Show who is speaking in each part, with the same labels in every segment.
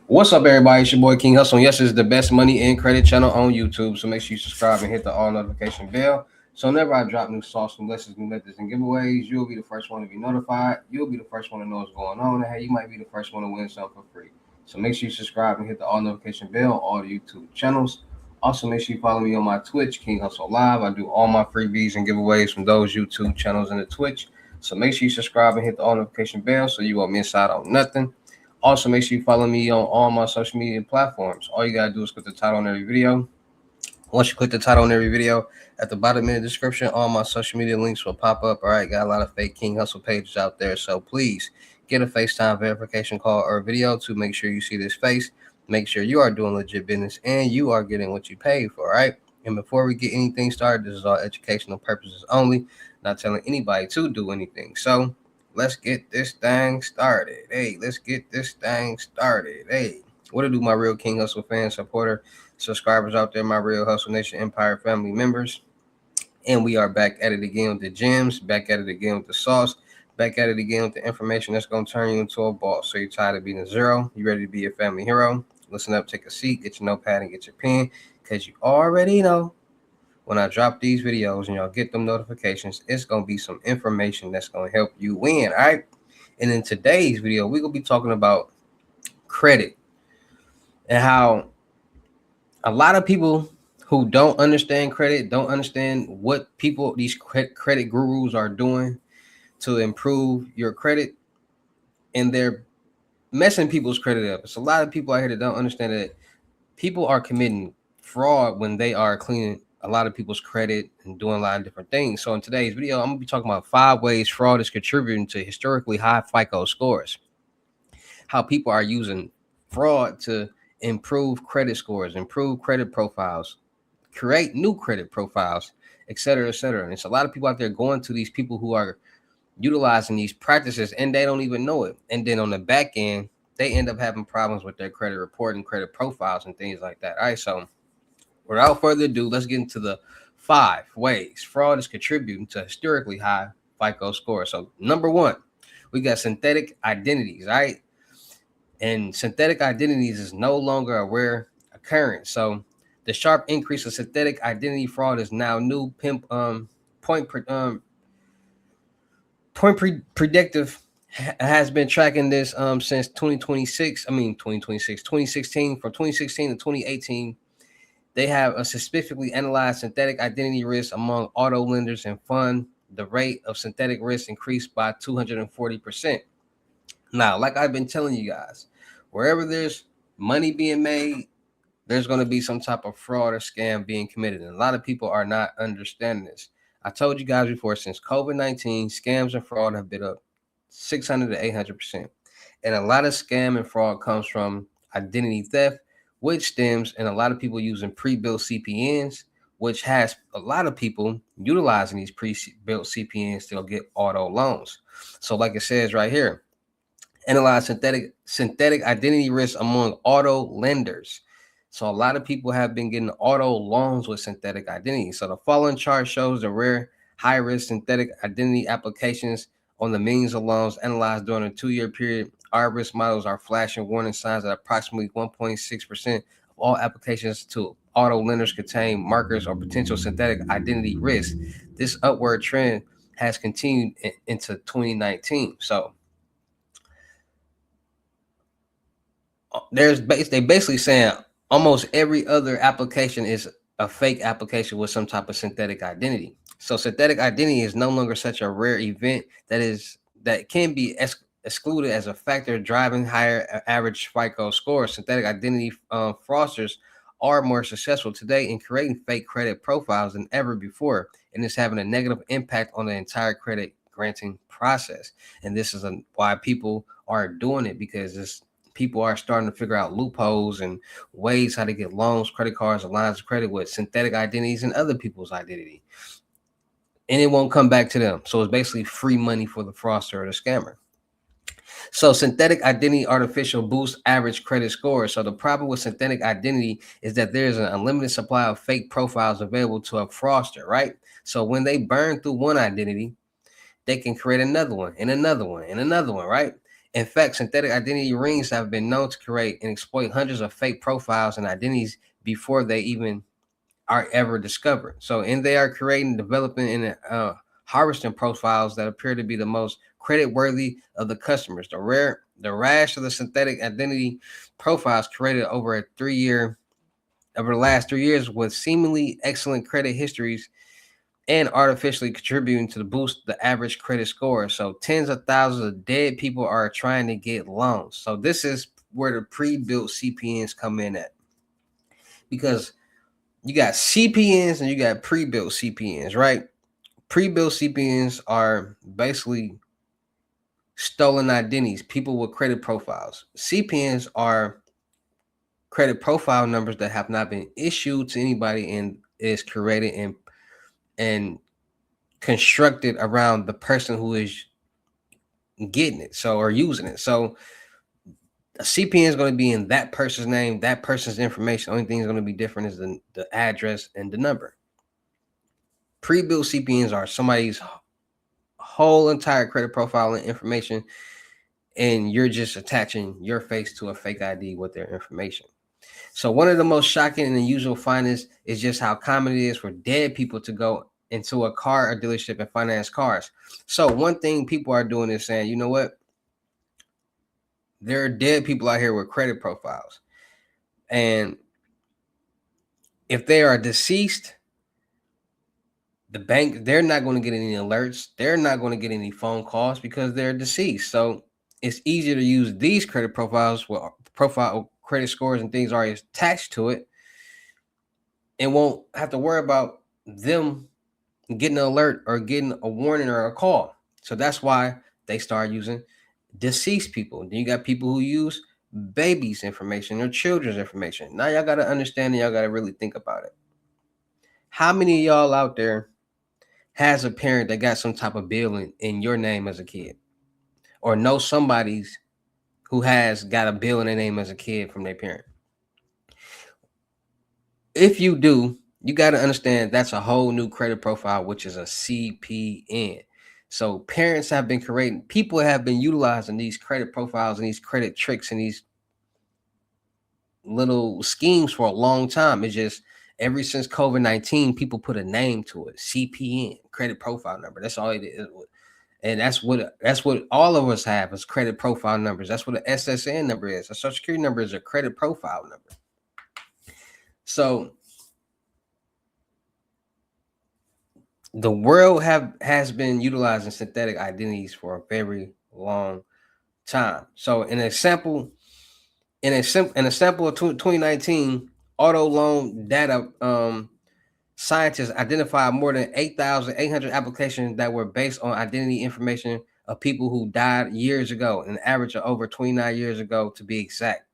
Speaker 1: What's up, everybody? It's your boy King Hussle. Yes, it's the best money and credit channel on YouTube. So make sure you subscribe and hit the all notification bell. So whenever I drop new sauce, new lessons, new methods, and giveaways, you'll be the first one to be notified. You'll be the first one to know what's going on. And hey, you might be the first one to win something for free. So make sure you subscribe and hit the all notification bell on all the YouTube channels. Also, make sure you follow me on my Twitch, King Hustle Live. I do all my freebies and giveaways from those YouTube channels and the Twitch. So make sure you subscribe and hit the all notification bell so you won't miss out on nothing. Also, make sure you follow me on all my social media platforms. All you gotta do is click the title on every video. Once you click the title on every video, at the bottom in the description, all my social media links will pop up. All right, got a lot of fake King Hustle pages out there, so please get a FaceTime verification call or video to make sure you see this face. Make sure you are doing legit business and you are getting what you paid for, all right? And before we get anything started, this is all educational purposes only, not telling anybody to do anything. So let's get this thing started. Hey, let's get this thing started. Hey, what to do, my real King Hustle fans, supporter, subscribers out there, my real Hustle Nation Empire family members. And we are back at it again with the gems, back at it again with the sauce, back at it again with the information that's going to turn you into a boss. So you're tired of being a zero? You ready to be a family hero? Listen up, take a seat, get your notepad and get your pen, because you already know when I drop these videos and y'all get them notifications, it's going to be some information that's going to help you win, all right? And in today's video, we're going to be talking about credit and how a lot of people who don't understand credit, don't understand what people, these credit gurus are doing to improve your credit, and they're messing people's credit up. It's a lot of people out here that don't understand that people are committing fraud when they are cleaning a lot of people's credit and doing a lot of different things. So in today's video, I'm gonna be talking about 5 ways fraud is contributing to historically high FICO scores. How people are using fraud to improve credit scores, improve credit profiles, create new credit profiles, et cetera, et cetera. And it's a lot of people out there going to these people who are utilizing these practices and they don't even know it. And then on the back end, they end up having problems with their credit reporting, credit profiles, and things like that. All right, so without further ado, let's get into the 5 ways fraud is contributing to historically high FICO scores. So number 1, we got synthetic identities, right? And synthetic identities is no longer a rare occurrence. So the sharp increase of synthetic identity fraud is now new. Predictive has been tracking this since 2016. From 2016 to 2018, they have specifically analyzed synthetic identity risk among auto lenders and found the rate of synthetic risk increased by 240%. Now, like I've been telling you guys, wherever there's money being made, there's going to be some type of fraud or scam being committed. And a lot of people are not understanding this. I told you guys before, since COVID-19, scams and fraud have been up 600 to 800%. And a lot of scam and fraud comes from identity theft, which stems and a lot of people using pre-built CPNs, which has a lot of people utilizing these pre-built CPNs to get auto loans. So like it says right here, analyze synthetic identity risk among auto lenders. So a lot of people have been getting auto loans with synthetic identity. So the following chart shows the rare high-risk synthetic identity applications on the millions of loans analyzed during a 2-year period. Our risk models are flashing warning signs that approximately 1.6% of all applications to auto lenders contain markers or potential synthetic identity risk. This upward trend has continued into 2019. So they basically saying almost every other application is a fake application with some type of synthetic identity. So synthetic identity is no longer such a rare event that can be excluded as a factor driving higher average FICO scores. Synthetic identity fraudsters are more successful today in creating fake credit profiles than ever before, and it's having a negative impact on the entire credit granting process. And this is why people are doing it, because people are starting to figure out loopholes and ways how to get loans, credit cards, and lines of credit with synthetic identities and other people's identity. And it won't come back to them. So it's basically free money for the fraudster or the scammer. So synthetic identity artificial boosts average credit scores. So the problem with synthetic identity is that there's an unlimited supply of fake profiles available to a fraudster, right? So when they burn through one identity, they can create another one and another one and another one, right? In fact, synthetic identity rings have been known to create and exploit hundreds of fake profiles and identities before they even are ever discovered. So, and they are creating, developing, and harvesting profiles that appear to be the most credit worthy of the customers. The rash of the synthetic identity profiles created over the last 3 years with seemingly excellent credit histories and artificially contributing to the boost the average credit score. So tens of thousands of dead people are trying to get loans. So this is where the pre-built CPNs come in at, because you got CPNs and you got pre-built CPNs, right? Pre-built CPNs are basically stolen identities, people with credit profiles. CPNs are credit profile numbers that have not been issued to anybody and is created and constructed around the person who is getting it, so, or using it. So a CPN is going to be in that person's name, that person's information. Only thing is going to be different is the address and the number. Pre-built CPNs are somebody's whole entire credit profile and information, and you're just attaching your face to a fake ID with their information. So one of the most shocking and unusual findings is just how common it is for dead people to go into a car or dealership and finance cars. So one thing people are doing is saying, you know what? There are dead people out here with credit profiles. And if they are deceased, the bank, they're not going to get any alerts. They're not going to get any phone calls because they're deceased. So it's easier to use these credit profiles with profile credit scores and things already attached to it, and won't have to worry about them getting an alert or getting a warning or a call. So that's why they start using deceased people. Then you got people who use babies' information or children's information. Now y'all got to understand and y'all got to really think about it. How many of y'all out there has a parent that got some type of bill in your name as a kid, or know somebody's who has got a bill in their name as a kid from their parent? If you do, you got to understand that's a whole new credit profile, which is a CPN. So parents have been creating, people have been utilizing these credit profiles and these credit tricks and these little schemes for a long time. It's just ever since COVID-19, people put a name to it. CPN, credit profile number. That's all it is. And that's what all of us have is credit profile numbers. That's what an SSN number is. A social security number is a credit profile number. So the world has been utilizing synthetic identities for a very long time. So in a sample of 2019 auto loan data, scientists identified more than 8,800 applications that were based on identity information of people who died years ago, an average of over 29 years ago to be exact.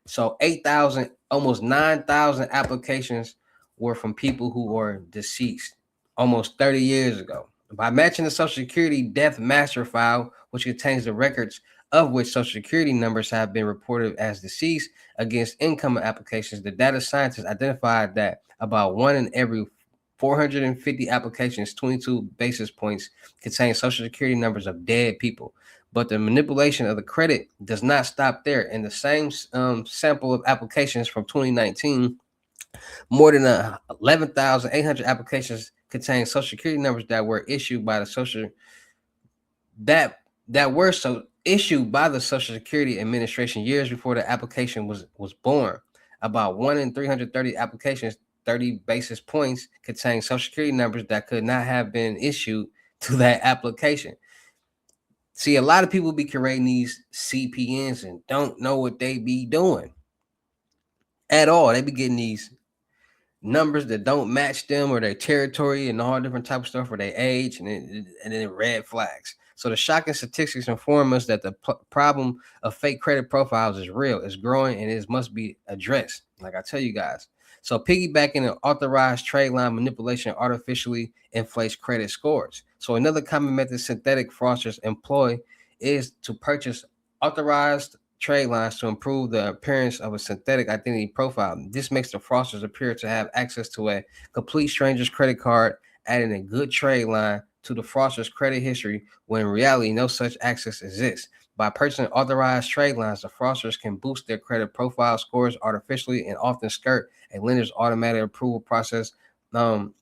Speaker 1: So 8,000, almost 9,000 applications were from people who were deceased almost 30 years ago. By matching the Social Security death master file, which contains the records of which Social Security numbers have been reported as deceased against income applications, the data scientists identified that about one in every 450 applications, 22 basis points, contain Social Security numbers of dead people. But the manipulation of the credit does not stop there. In the same sample of applications from 2019, more than 11,800 applications contain Social Security numbers that were issued by the issued by the Social Security Administration years before the application was born. About 1 in 330 applications, 30 basis points, contain Social Security numbers that could not have been issued to that application. See, a lot of people be creating these CPNs and don't know what they be doing at all. They be getting these numbers that don't match them or their territory and all different type of stuff, or their age, and then red flags. So the shocking statistics inform us that the problem of fake credit profiles is real, it's growing, and it must be addressed, like I tell you guys. So piggybacking an authorized trade line manipulation artificially inflates credit scores. So another common method synthetic fraudsters employ is to purchase authorized trade lines to improve the appearance of a synthetic identity profile. This makes the fraudsters appear to have access to a complete stranger's credit card, adding a good trade line to the fraudster's credit history when in reality no such access exists. By purchasing authorized trade lines, the fraudsters can boost their credit profile scores artificially and often skirt a lender's automatic approval um,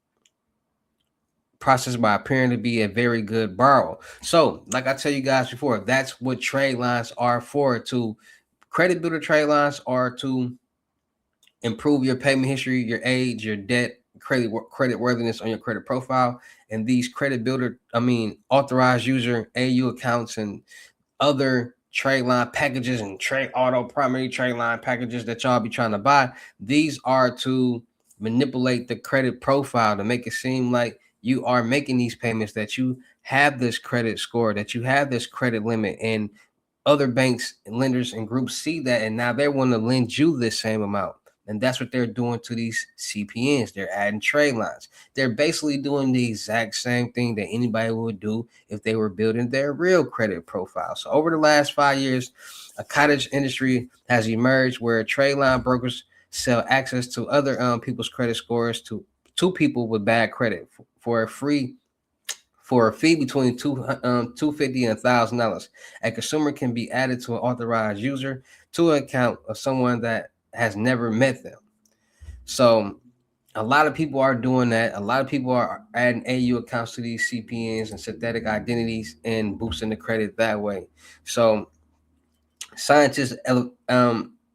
Speaker 1: process by appearing to be a very good borrower. So, like I tell you guys before, that's what trade lines are for. To credit builder trade lines are to improve your payment history, your age, your debt, credit worthiness on your credit profile. And these authorized user AU accounts and other trade line packages and trade auto primary trade line packages that y'all be trying to buy. These are to manipulate the credit profile to make it seem like you are making these payments, that you have this credit score, that you have this credit limit, and other banks and lenders and groups see that, and now they want to lend you this same amount. And that's what they're doing to these CPNs. They're adding trade lines. They're basically doing the exact same thing that anybody would do if they were building their real credit profile. So over the last 5 years, a cottage industry has emerged where trade line brokers sell access to other people's credit scores to people with bad credit for a fee between $250 and $1,000. A consumer can be added to an authorized user to an account of someone that has never met them. So a lot of people are doing that. A lot of people are adding AU accounts to these CPNs and synthetic identities and boosting the credit that way. So scientists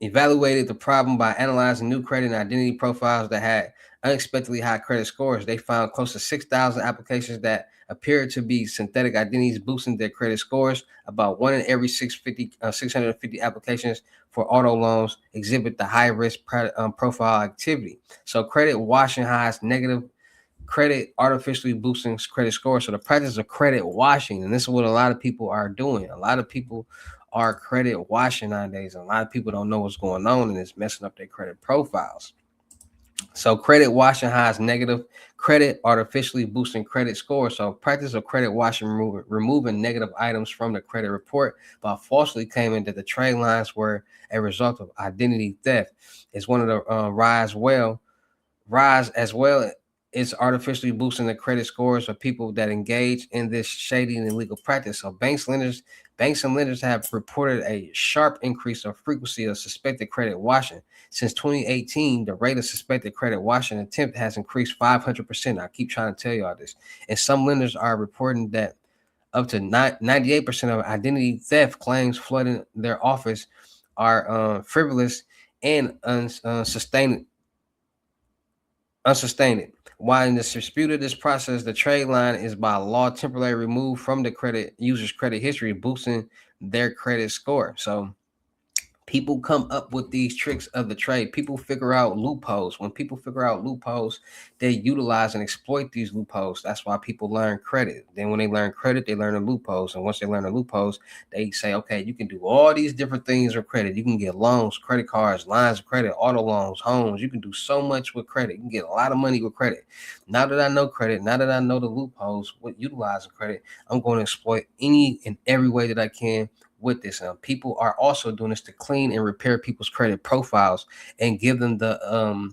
Speaker 1: evaluated the problem by analyzing new credit and identity profiles that had unexpectedly high credit scores. They found close to 6,000 applications that appeared to be synthetic identities boosting their credit scores. About 1 in every 650 applications for auto loans exhibit the high risk profile activity. So credit washing hides negative credit, artificially boosting credit scores. So the practice of credit washing, and this is what a lot of people are doing. A lot of people are credit washing nowadays. A lot of people don't know what's going on, and it's messing up their credit profiles. So credit washing hides negative credit, artificially boosting credit scores. So practice of credit washing, removing negative items from the credit report by falsely claiming that the trade lines were a result of identity theft is one of the rise as well. It's artificially boosting the credit scores of people that engage in this shady and illegal practice. So banks and lenders have reported a sharp increase of frequency of suspected credit washing. Since 2018, the rate of suspected credit washing attempt has increased 500%. I keep trying to tell y'all this. And some lenders are reporting that up to 98% of identity theft claims flooding their office are frivolous and unsustained. While in the dispute of this process, the trade line is by law temporarily removed from the credit user's credit history, boosting their credit score. So people come up with these tricks of the trade. People figure out loopholes. When people figure out loopholes, they utilize and exploit these loopholes. That's why people learn credit. Then when they learn credit, they learn the loopholes. And once they learn the loopholes, they say, okay, you can do all these different things with credit. You can get loans, credit cards, lines of credit, auto loans, homes. You can do so much with credit. You can get a lot of money with credit. Now that I know credit, now that I know the loopholes with utilizing credit, I'm going to exploit any and every way that I can with this. People are also doing this to clean and repair people's credit profiles and give them the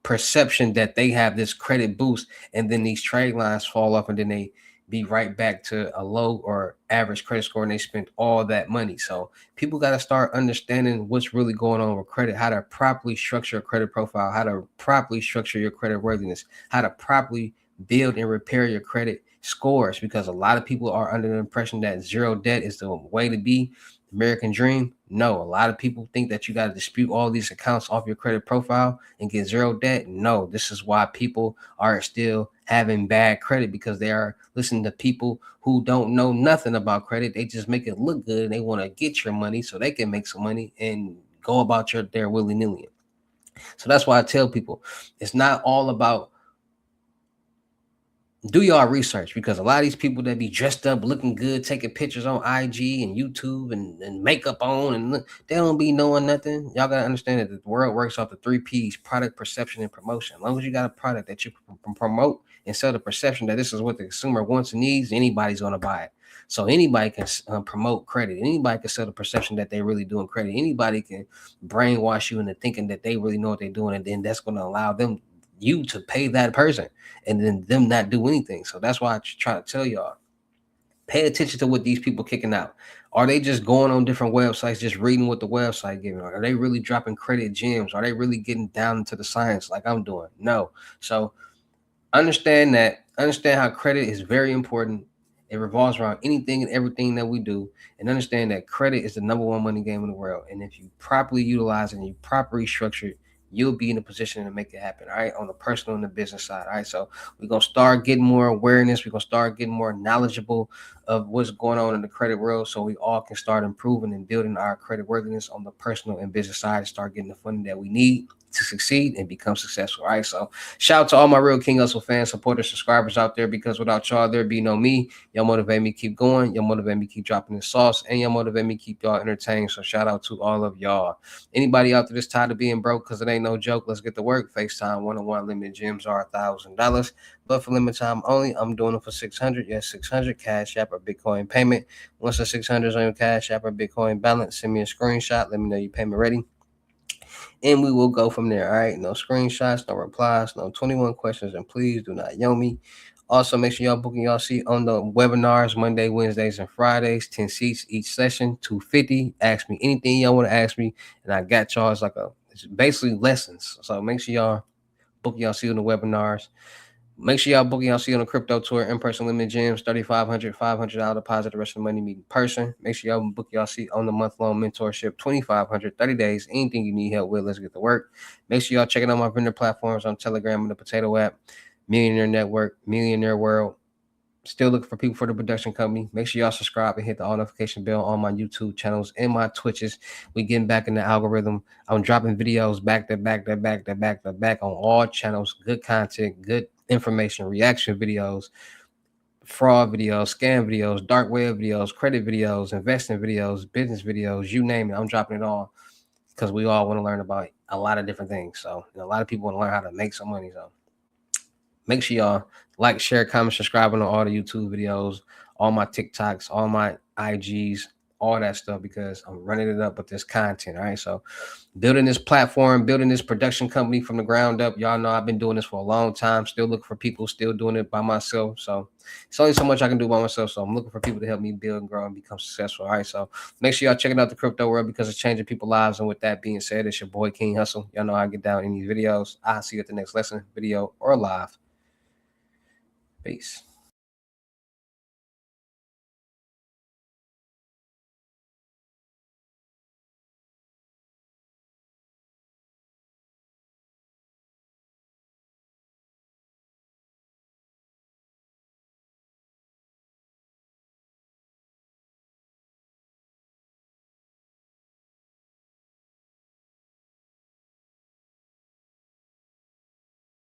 Speaker 1: perception that they have this credit boost, and then these trade lines fall off, and then they be right back to a low or average credit score, and they spent all that money. So people got to start understanding what's really going on with credit, how to properly structure a credit profile, how to properly structure your credit worthiness, how to properly build and repair your credit scores, because a lot of people are under the impression that zero debt is the way to be. American dream. No, a lot of people think that you got to dispute all these accounts off your credit profile and get zero debt. No, this is why people are still having bad credit, because they are listening to people who don't know nothing about credit. They just make it look good, and they want to get your money so they can make some money and go about their willy-nilly. So that's why I tell people it's not all about, do y'all research, because a lot of these people that be dressed up looking good, taking pictures on IG and YouTube and makeup on, and they don't be knowing nothing. Y'all gotta understand that the world works off the 3 P's: product, perception, and promotion. As long as you got a product that you promote and sell the perception that this is what the consumer wants and needs, anybody's gonna buy it. So anybody can promote credit. Anybody can sell the perception that they really doing credit. Anybody can brainwash you into thinking that they really know what they're doing, and then that's going to allow you to pay that person, and then them not do anything. So that's why I try to tell y'all, pay attention to what these people kicking out. Are they just going on different websites, just reading what the website giving? Are they really dropping credit gems? Are they really getting down into the science like I'm doing? No. So understand how credit is very important. It revolves around anything and everything that we do, and understand that credit is the number one money game in the world. And if you properly utilize it and you properly structure it, you'll be in a position to make it happen. All right, on the personal and the business side. All right, so we're gonna start getting more awareness. We're gonna start getting more knowledgeable of what's going on in the credit world, so we all can start improving and building our credit worthiness on the personal and business side and start getting the funding that we need to succeed and become successful. All right, so shout out to all my real King Hussle fans, supporters, subscribers out there, because without y'all, there'd be no me. Y'all motivate me to keep going. Y'all motivate me to keep dropping the sauce. And y'all motivate me to keep y'all entertained. So shout out to all of y'all. Anybody out there that's tired of being broke, because it ain't no joke, let's get to work. FaceTime one-on-one limited gems are $1,000. But for limited time only, I'm doing it for 600. Yes, 600 Cash App or Bitcoin payment. Once the 600 is on your Cash App or Bitcoin balance, send me a screenshot. Let me know your payment ready, and we will go from there. All right, no screenshots, no replies, no 21 questions, and please do not yell me. Also, make sure y'all booking y'all seat on the webinars Monday, Wednesdays, and Fridays. 10 seats each session, 250. Ask me anything y'all want to ask me, and I got y'all. It's basically lessons. So make sure y'all book y'all seat on the webinars. Make sure y'all book y'all see on the crypto tour, in-person limited gems, $3,500 deposit, the rest of the money meet in person. Make sure y'all book y'all seat on the month-long mentorship, $2,500, 30 days, anything you need help with, let's get to work. Make sure y'all checking out my vendor platforms on Telegram and the Potato app, Millionaire Network, Millionaire World. Still looking for people for the production company. Make sure y'all subscribe and hit the all notification bell on my YouTube channels and my Twitches. We getting back in the algorithm. I'm dropping videos back to back on all channels. Good content, good information, reaction videos, fraud videos, scam videos, dark web videos, credit videos, investing videos, business videos, you name it. I'm dropping it all because we all want to learn about a lot of different things. So, and a lot of people want to learn how to make some money. So make sure y'all like, share, comment, subscribe on all the YouTube videos, all my TikToks, all my IGs, all that stuff, because I'm running it up with this content. All right. So building this platform, building this production company from the ground up. Y'all know I've been doing this for a long time, still looking for people, still doing it by myself. So it's only so much I can do by myself. So I'm looking for people to help me build and grow and become successful. All right. So make sure y'all checking out the crypto world, because it's changing people's lives. And with that being said, it's your boy King Hussle. Y'all know how I get down in these videos. I'll see you at the next lesson, video, or live. Peace.